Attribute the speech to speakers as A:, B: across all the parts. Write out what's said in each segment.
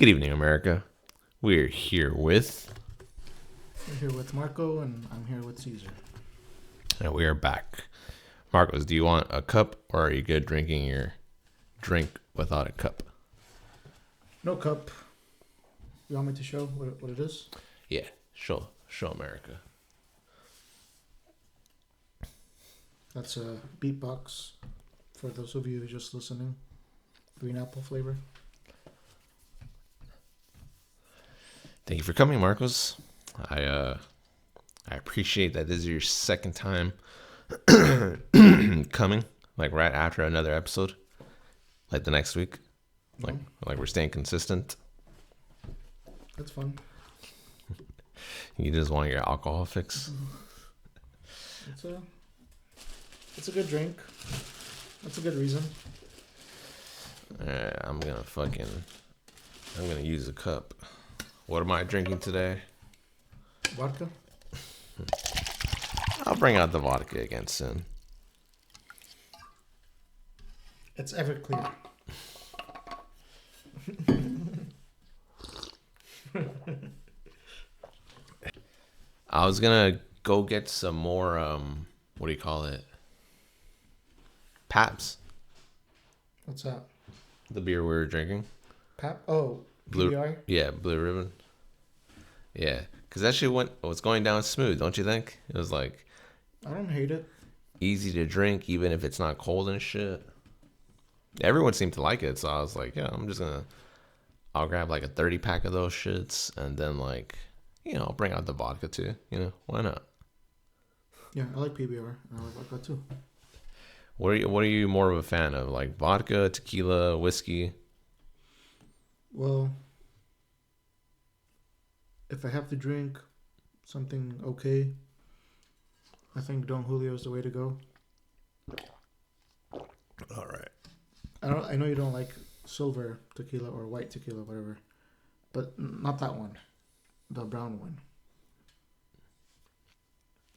A: Good evening, America. We're here with...
B: We're here with Marco, and I'm here with Caesar.
A: And we are back. Marcos, do you want a cup, or are you good drinking your drink without a cup?
B: No cup. You want me to show what it is?
A: Yeah, show America.
B: That's a beatbox for those of you just listening. Green apple flavor.
A: Thank you for coming, Marcos. I appreciate that this is your second time coming, like right after another episode, like the next week. Like we're staying consistent.
B: That's fun.
A: You just want your alcohol fix.
B: It's a good drink. That's a good reason.
A: I'm gonna use a cup. What am I drinking today?
B: Vodka?
A: I'll bring out the vodka again soon.
B: It's Everclear.
A: I was gonna go get some more, what do you call it? Paps.
B: What's that?
A: The beer we were drinking.
B: Pap? Oh,
A: Blue,
B: PBR?
A: yeah, Blue Ribbon. Yeah, because that shit was going down smooth, don't you think? It was like...
B: I don't hate it.
A: Easy to drink, even if it's not cold and shit. Everyone seemed to like it, so I was like, yeah, I'll grab like a 30 pack of those shits, and then like, I'll bring out the vodka too. Why not?
B: Yeah, I like PBR. And I like vodka too.
A: What are you more of a fan of? Like vodka, tequila, whiskey?
B: Well, if I have to drink something okay, I think Don Julio is the way to go.
A: All right.
B: I know you don't like silver tequila or white tequila, whatever, but not that one, the brown one.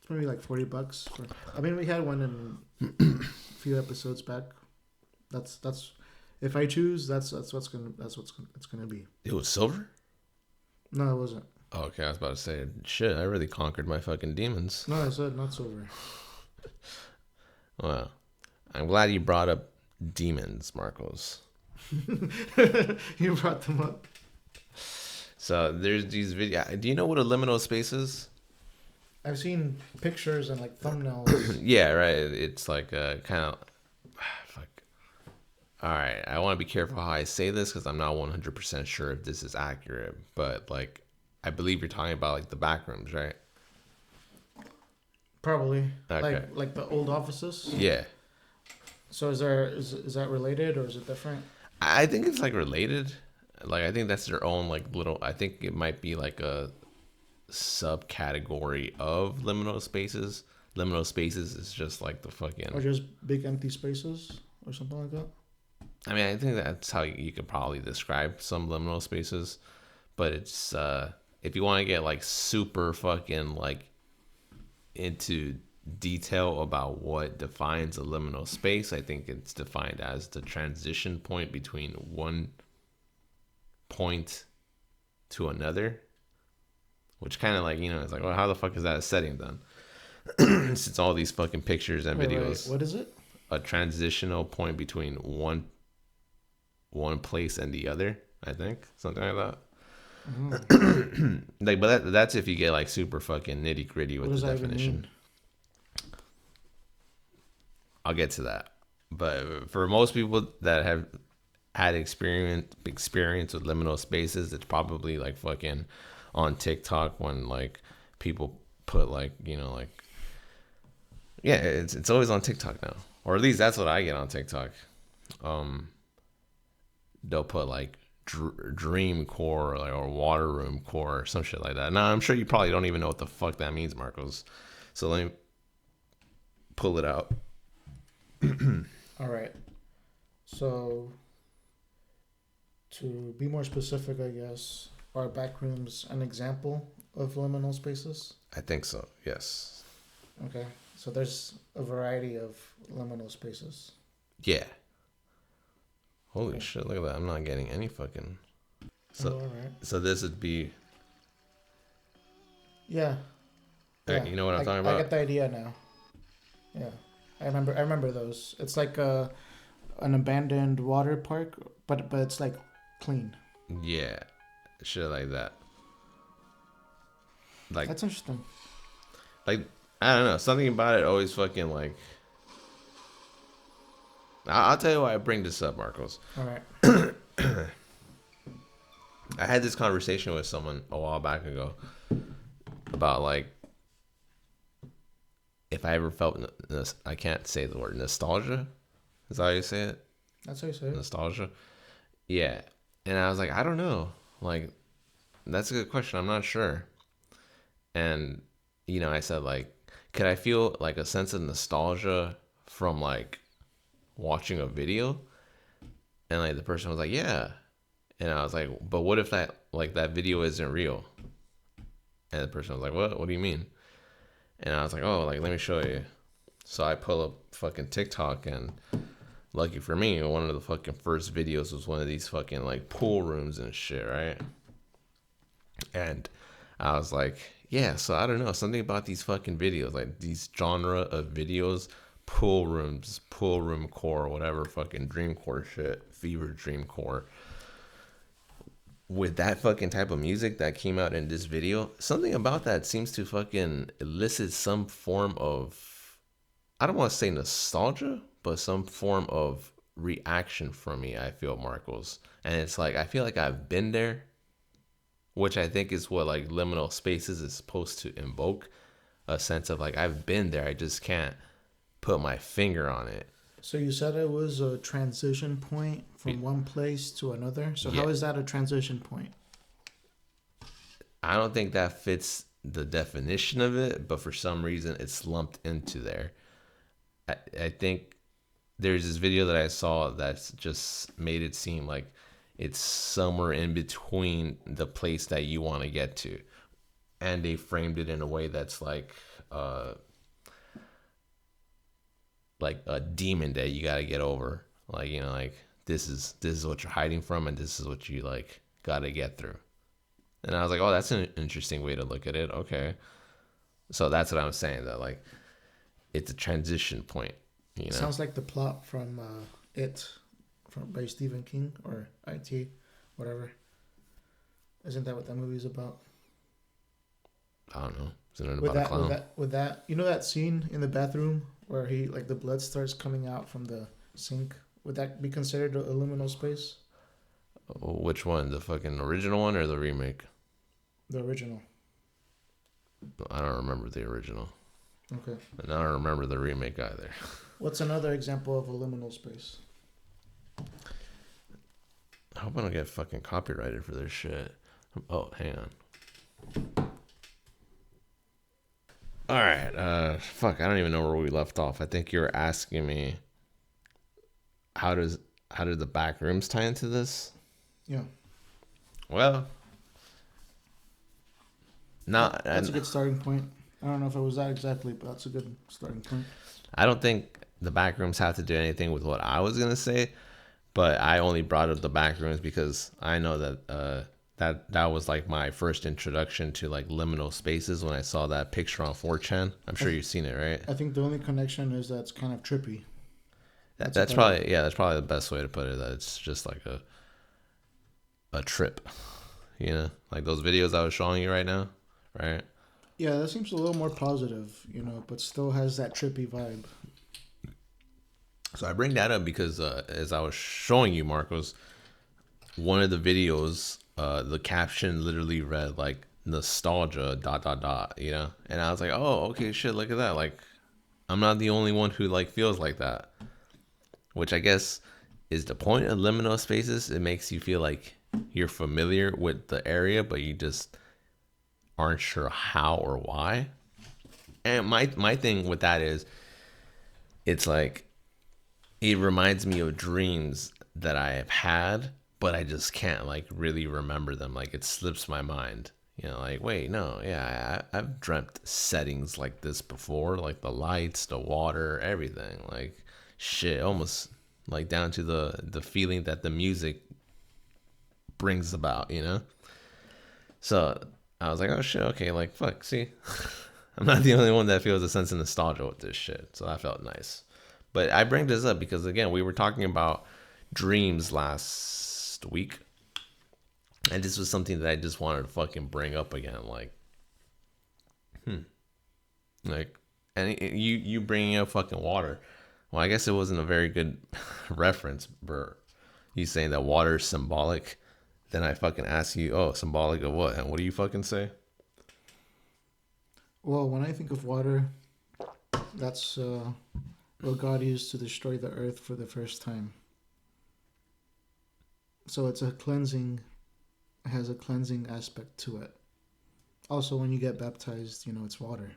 B: It's maybe like $40. We had one in a few episodes back. That's if I choose, that's what's gonna be.
A: It was silver?
B: No, it wasn't.
A: Oh, okay, I was about to say, shit, I really conquered my fucking demons.
B: No, I said not silver.
A: Well, I'm glad you brought up demons, Marcos.
B: You brought them up.
A: So there's these videos. Do you know what a liminal space is?
B: I've seen pictures and like thumbnails.
A: Yeah, right. It's like a kind of... Fuck. All right, I want to be careful how I say this because I'm not 100% sure if this is accurate. But like, I believe you're talking about like the back rooms, right?
B: Probably.
A: Okay.
B: Like the old offices.
A: Yeah.
B: So is that related or is it different?
A: I think it's like related. Like I think that's their own like little... I think it might be like a subcategory of liminal spaces. Liminal spaces is just like the fucking...
B: Or just big empty spaces or something like that?
A: I think that's how you could probably describe some liminal spaces. But it's... if you want to get like super fucking like into detail about what defines a liminal space, I think it's defined as the transition point between one point to another, which kind of like, it's like, well, how the fuck is that a setting then? Since all these fucking pictures and videos.
B: Wait, what is it?
A: A transitional point between one place and the other, I think, something like that. Like, but that's if you get like super fucking nitty gritty with the definition. I'll get to that. But for most people that have had experience with liminal spaces, it's probably like fucking on TikTok when like people put like, like, yeah, it's always on TikTok now, or at least that's what I get on TikTok. They'll put like dream core or water room core or some shit like that. Now I'm sure you probably don't even know what the fuck that means, Marcos. So let me pull it out.
B: All right. So to be more specific, I guess, are backrooms an example of liminal spaces?
A: I think so. Yes.
B: Okay. So there's a variety of liminal spaces.
A: Yeah. Holy shit, look at that. I'm not getting any fucking...
B: Oh,
A: So
B: all right.
A: so this would be
B: Yeah. Yeah.
A: you know what I'm talking
B: I
A: about?
B: get the idea now. Yeah. I remember those. It's like an abandoned water park, but it's like clean.
A: Yeah, shit like that. Like
B: That's interesting.
A: like I don't know, something about it always fucking like. I'll tell you why I bring this up, Marcos.
B: All right.
A: I had this conversation with someone a while back ago about like if I ever felt I can't say the word nostalgia. Is that how you say it?
B: That's how you say it.
A: Nostalgia. Yeah, and I was like, I don't know. Like, that's a good question. I'm not sure. And I said like, could I feel like a sense of nostalgia from like watching a video? And like the person was like, yeah. And I was like, but what if that video isn't real? And the person was like, what? What do you mean? And I was like, oh, like let me show you. So I pull up fucking TikTok, and lucky for me, one of the fucking first videos was one of these fucking like pool rooms and shit, right? And I was like, yeah, so I don't know, something about these fucking videos, like these genre of videos, pool rooms, pool room core, whatever, fucking dream core shit, fever dream core. With that fucking type of music that came out in this video, something about that seems to fucking elicit some form of, I don't want to say nostalgia, but some form of reaction from me, I feel, Marcos. And it's like, I feel like I've been there, which I think is what like liminal spaces is supposed to invoke, a sense of like, I've been there, I just can't put my finger on it.
B: So you said it was a transition point from one place to another. So
A: Yeah.
B: how is that a transition point?
A: I don't think that fits the definition of it, but for some reason it's lumped into there. I think there's this video that I saw that's just made it seem like it's somewhere in between the place that you want to get to. And they framed it in a way that's like a demon that you got to get over. Like, like this is what you're hiding from, and this is what you like got to get through. And I was like, oh, that's an interesting way to look at it. Okay. So that's what I'm saying, that like it's a transition point,
B: Sounds like the plot from It, by Stephen King or IT, whatever. Isn't that what that movie's about?
A: I don't know. Isn't it
B: With
A: about a
B: that,
A: clown?
B: with that, you know that scene in the bathroom where he like the blood starts coming out from the sink? Would that be considered a liminal space?
A: Which one? The fucking original one or the remake?
B: The original.
A: I don't remember the original.
B: Okay.
A: And I don't remember the remake either.
B: What's another example of a liminal space?
A: I hope I don't get fucking copyrighted for this shit. Oh, hang on. All right. Fuck, I don't even know where we left off. I think you were asking me how did the back rooms tie into this?
B: Yeah.
A: Well,
B: That's a good starting point. I don't know if it was that exactly, but that's a good starting point.
A: I don't think the back rooms have to do anything with what I was gonna say, but I only brought up the back rooms because I know that that was like my first introduction to like liminal spaces when I saw that picture on 4chan. I'm sure you've seen it, right?
B: I think the only connection is that it's kind of trippy.
A: That's probably the best way to put it. That it's just like a trip, like those videos I was showing you right now, right?
B: Yeah, that seems a little more positive, but still has that trippy vibe.
A: So I bring that up because as I was showing you, Marcos, one of the videos, the caption literally read like nostalgia ... and I was like, oh, okay, shit, look at that. Like, I'm not the only one who like feels like that, which I guess is the point of liminal spaces. It makes you feel like you're familiar with the area, but you just aren't sure how or why. And my thing with that is, it's like, it reminds me of dreams that I have had, but I just can't like really remember them. Like, it slips my mind. Like, wait, no, yeah, I've dreamt settings like this before, like the lights, the water, everything. Like, shit, almost like down to the feeling that the music brings about, you know? So I was like, oh shit, okay, like fuck, see, I'm not the only one that feels a sense of nostalgia with this shit. So that felt nice. But I bring this up because again, we were talking about dreams last week, and this was something that I just wanted to fucking bring up again. Like, and you bringing up fucking water. Well, I guess it wasn't a very good reference, for you saying that water is symbolic. Then I fucking ask you, oh, symbolic of what? And what do you fucking say?
B: Well, when I think of water, that's what God used to destroy the earth for the first time. So it's a cleansing, it has a cleansing aspect to it. Also, when you get baptized, it's water.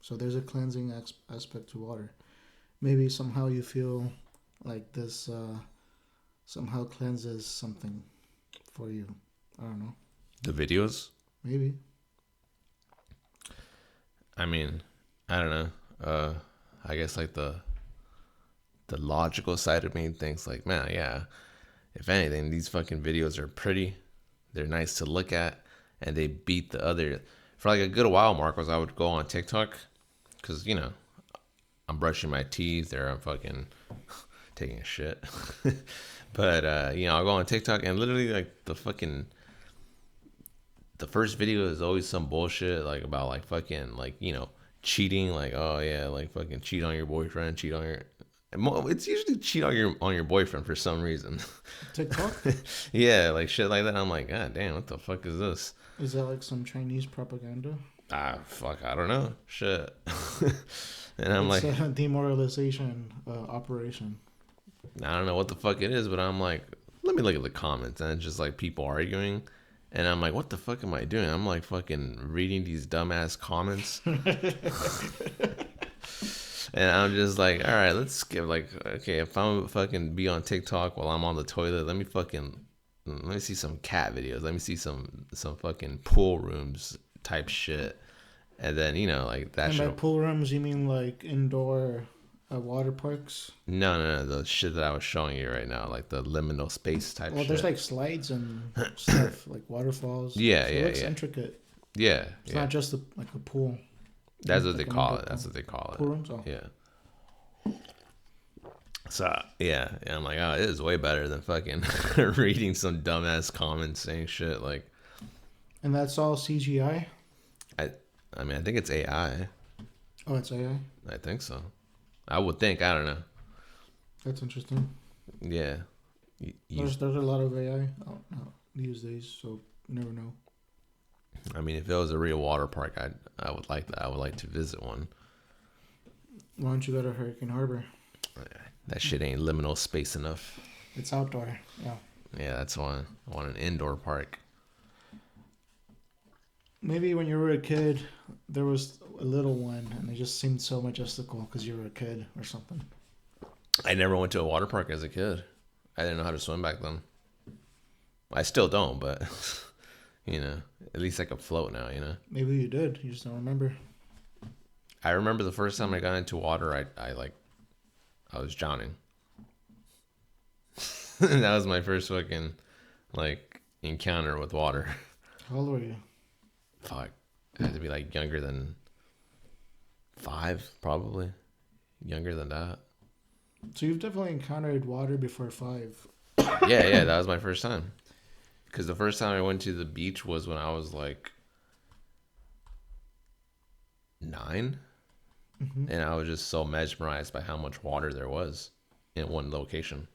B: So there's a cleansing aspect to water. Maybe somehow you feel like this somehow cleanses something for you. I don't know.
A: The videos?
B: Maybe.
A: I mean, I don't know. I guess like the logical side of me thinks like, man, yeah. If anything, these fucking videos are pretty. They're nice to look at, and they beat the other. For like a good while, Marcos, I would go on TikTok, because I'm brushing my teeth or I'm fucking taking a shit. But I'll go on TikTok and literally like the first video is always some bullshit like about like fucking like cheating, like, oh yeah, like fucking cheat on your boyfriend, cheat on your. It's usually cheat on your boyfriend for some reason.
B: TikTok?
A: Yeah, like shit like that. I'm like, god damn, what the fuck is this?
B: Is that like some Chinese propaganda?
A: Fuck, I don't know. Shit. And I'm
B: it's
A: like,
B: a demoralization operation.
A: I don't know what the fuck it is, but I'm like, let me look at the comments, and it's just like people arguing. And I'm like, what the fuck am I doing? I'm like fucking reading these dumbass comments. And I'm just like, all right, let's skip. Like, okay, if I'm fucking be on TikTok while I'm on the toilet, let me see some cat videos. Let me see some fucking pool rooms type shit. And then, like that
B: and
A: shit.
B: by pool rooms, you mean like indoor water parks?
A: No, the shit that I was showing you right now, like the liminal space type
B: Well,
A: shit.
B: there's like slides and stuff, like waterfalls.
A: Yeah,
B: so
A: yeah,
B: it looks
A: yeah.
B: intricate.
A: Yeah,
B: it's not just like a pool.
A: That's what
B: like
A: they call it. That's what they call it.
B: Pool rooms? Oh.
A: Yeah. So, yeah, I'm like, oh, it is way better than fucking reading some dumbass comments saying shit like.
B: And that's all CGI?
A: I mean, I think it's AI.
B: Oh, it's AI?
A: I think so. I would think. I don't know.
B: That's interesting.
A: Yeah.
B: There's a lot of AI out these days, so you never know.
A: I mean, if it was a real water park, I would like that. I would like to visit one.
B: Why don't you go to Hurricane Harbor?
A: That shit ain't liminal space enough.
B: It's outdoor. Yeah.
A: Yeah, that's one. I want an indoor park.
B: Maybe when you were a kid, there was a little one, and it just seemed so majestical because you were a kid or something.
A: I never went to a water park as a kid. I didn't know how to swim back then. I still don't, but at least I could float now.
B: Maybe you did. You just don't remember.
A: I remember the first time I got into water, I was drowning. That was my first fucking encounter with water.
B: How old were you?
A: Fuck. I had to be younger than 5, probably. Younger than that.
B: So you've definitely encountered water before 5.
A: Yeah, that was my first time. Because the first time I went to the beach was when I was 9.
B: Mm-hmm.
A: And I was just so mesmerized by how much water there was in one location.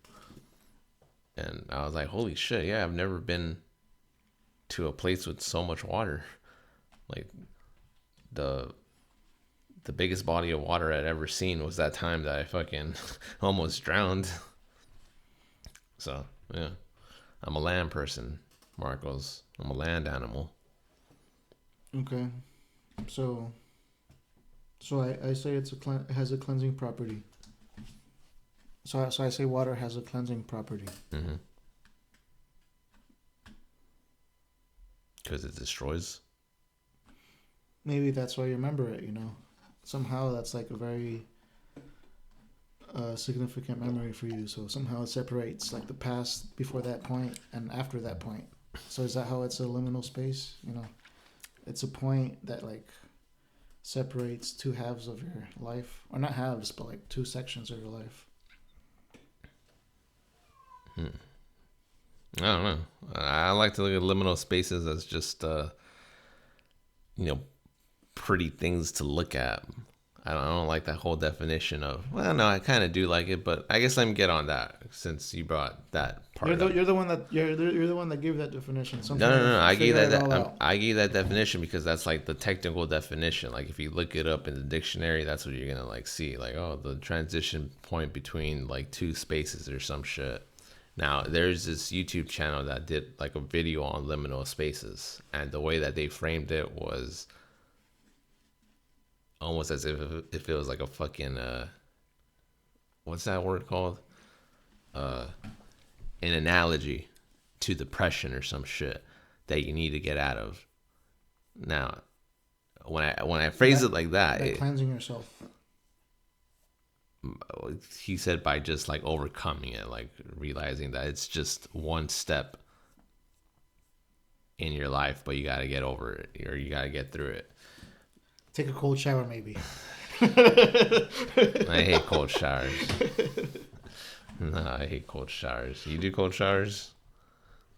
A: And I was like, holy shit, yeah, I've never been to a place with so much water. Like, the biggest body of water I'd ever seen was that time that I fucking almost drowned. So, yeah. I'm a land person, Marcos. I'm a land animal.
B: Okay. So I say it has a cleansing property. So I say water has a cleansing property.
A: Mm-hmm. Because it destroys?
B: Maybe that's why you remember it, Somehow that's like a very a significant memory for you. So somehow it separates like the past before that point and after that point. So is that how it's a liminal space? You know, it's a point that like separates two halves of your life, or not halves, but like two sections of your life.
A: I don't know. I like to look at liminal spaces as just, pretty things to look at. I don't like that whole definition of. Well, no, I kind of do like it, but I guess let me get on that since you brought that part.
B: You're the one that you're the one that gave that definition.
A: No. I gave I gave that definition because that's like the technical definition. Like if you look it up in the dictionary, that's what you're gonna like see. Like, oh, the transition point between like two spaces or some shit. Now there's this YouTube channel that did like a video on liminal spaces, and the way that they framed it was almost as if it was like a fucking what's that word called? An analogy to depression or some shit that you need to get out of. Now, when I phrase it like that,
B: cleansing yourself.
A: He said by just like overcoming it, like realizing that it's just one step in your life, but you got to get over it or you got to get through it.
B: Take a cold shower, maybe.
A: I hate cold showers. No, I hate cold showers. You do cold showers?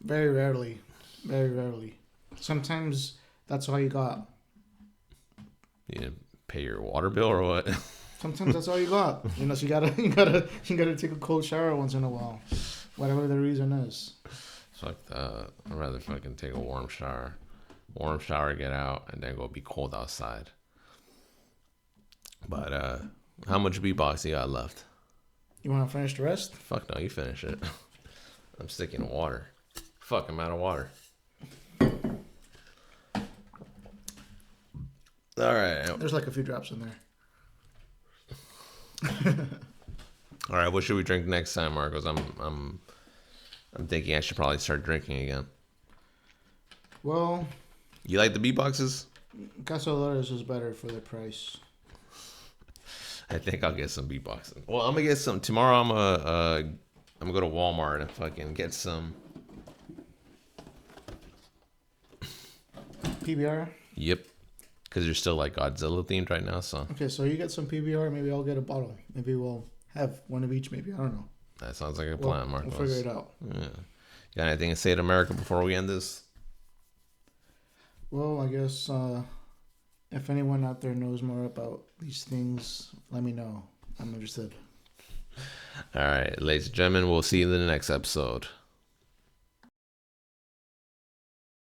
B: Very rarely. Very rarely. Sometimes that's all you got.
A: You pay your water bill or what?
B: Sometimes that's all you got. You know, so you gotta take a cold shower once in a while, whatever the reason is.
A: Fuck that. I'd rather fucking take a warm shower. Warm shower, get out, and then go be cold outside. But how much beatbox you got left?
B: You want to finish the rest?
A: Fuck no, you finish it. I'm sticking to water. Fuck, I'm out of water. All right.
B: There's like a few drops in there.
A: All right, what should we drink next time, Marcos? I'm thinking I should probably start drinking again.
B: Well,
A: you like the beatboxes?
B: Casadores is better for the price.
A: I think I'll get some beatboxing. Well, I'm gonna get some tomorrow. I'm gonna go to Walmart and fucking get some
B: PBR.
A: Yep, because you're still like Godzilla themed right now. So
B: okay, so you get some PBR. Maybe I'll get a bottle. Maybe we'll have one of each. Maybe I don't know.
A: That sounds like a plan, Marcos.
B: We'll figure it out.
A: Yeah. You got anything to say to America before we end this?
B: Well, I guess if anyone out there knows more about these things, let me know. I'm interested.
A: All right, ladies and gentlemen, we'll see you in the next episode.